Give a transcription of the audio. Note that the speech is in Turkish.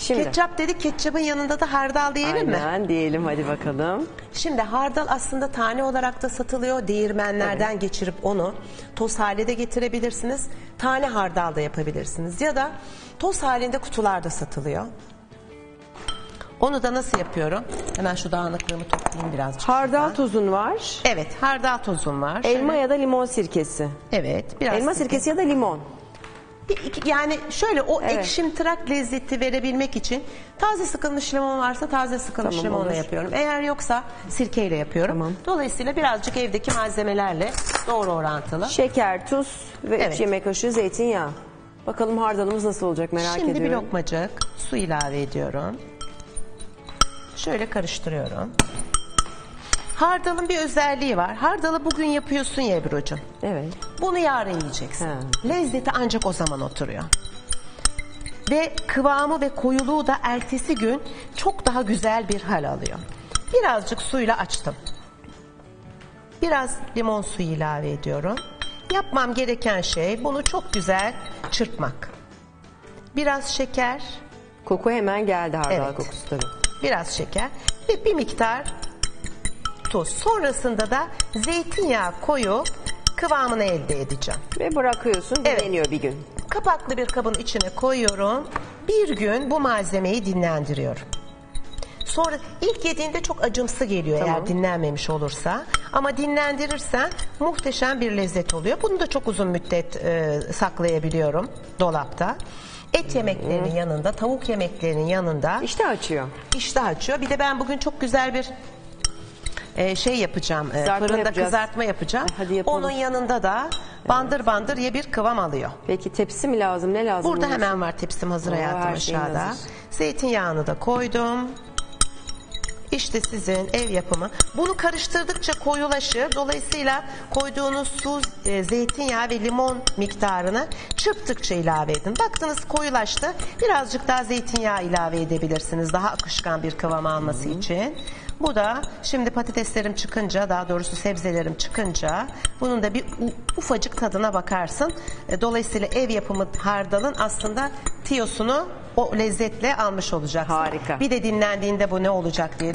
Şimdi. Ketçap dedik, ketçapın yanında da hardal diyelim mi? Aynen diyelim, hadi bakalım. Şimdi hardal aslında tane olarak da satılıyor. Değirmenlerden geçirip onu toz hale de getirebilirsiniz. Tane hardal da yapabilirsiniz. Ya da toz halinde kutularda satılıyor. Onu da nasıl yapıyorum? Hemen şu dağınıklığımı toplayayım birazcık. Hardal tozun var. Evet, hardal tozum var. Elma ya da limon sirkesi. Evet, biraz Elma sirkesi ya da limon. Yani şöyle o Evet. ekşimtırak lezzeti verebilmek için taze sıkılmış limon varsa taze sıkılmış Tamam, limonla olur. yapıyorum. Eğer yoksa sirkeyle yapıyorum. Tamam. Dolayısıyla birazcık evdeki malzemelerle doğru orantılı. Şeker, tuz ve 3 Evet. yemek kaşığı zeytinyağı. Bakalım hardalımız nasıl olacak, merak Şimdi bir ediyorum. lokmacık su ilave ediyorum. Şöyle karıştırıyorum. Hardalın bir özelliği var. Hardalı bugün yapıyorsun ya Ebru'cum. Evet. Bunu yarın yiyeceksin. Ha. Lezzeti ancak o zaman oturuyor. Ve kıvamı ve koyuluğu da ertesi gün çok daha güzel bir hal alıyor. Birazcık suyla açtım. Biraz limon suyu ilave ediyorum. Yapmam gereken şey bunu çok güzel çırpmak. Biraz şeker, Koku hemen geldi, hardal Evet. kokusu tabii. biraz şeker ve bir miktar tuz. Sonrasında da zeytinyağı koyup kıvamını elde edeceğim. Ve bırakıyorsun, Evet. dinleniyor bir gün. Kapaklı bir kabın içine koyuyorum. Bir gün bu malzemeyi dinlendiriyorum. Sonra ilk yediğinde çok acımsı geliyor Tamam. eğer dinlenmemiş olursa. Ama dinlendirirsen muhteşem bir lezzet oluyor. Bunu da çok uzun müddet saklayabiliyorum dolapta. Et yemeklerinin yanında, tavuk yemeklerinin yanında İşte açıyor. iştah açıyor. Bir de ben bugün çok güzel bir şey yapacağım. Kızartma Fırında yapacağız. kızartma yapacağım. Hadi yapalım. Onun yanında da bandır bandır ye bir kıvam alıyor. Peki tepsi mi lazım, ne lazım? Burada bunun için? hemen var tepsim hazır Oo, hayatım her şeyin aşağıda. hazır. Zeytinyağını da koydum. İşte sizin ev yapımı. Bunu karıştırdıkça koyulaşır. Dolayısıyla koyduğunuz su, zeytinyağı ve limon miktarını çırptıkça ilave edin. Baktınız koyulaştı. Birazcık daha zeytinyağı ilave edebilirsiniz. Daha akışkan bir kıvam alması için. Bu da şimdi patateslerim çıkınca, daha doğrusu sebzelerim çıkınca bunun da bir ufacık tadına bakarsın. Dolayısıyla ev yapımı hardalın aslında tiyosunu o lezzetle almış olacaksın. Harika. Bir de dinlendiğinde bu ne olacak diye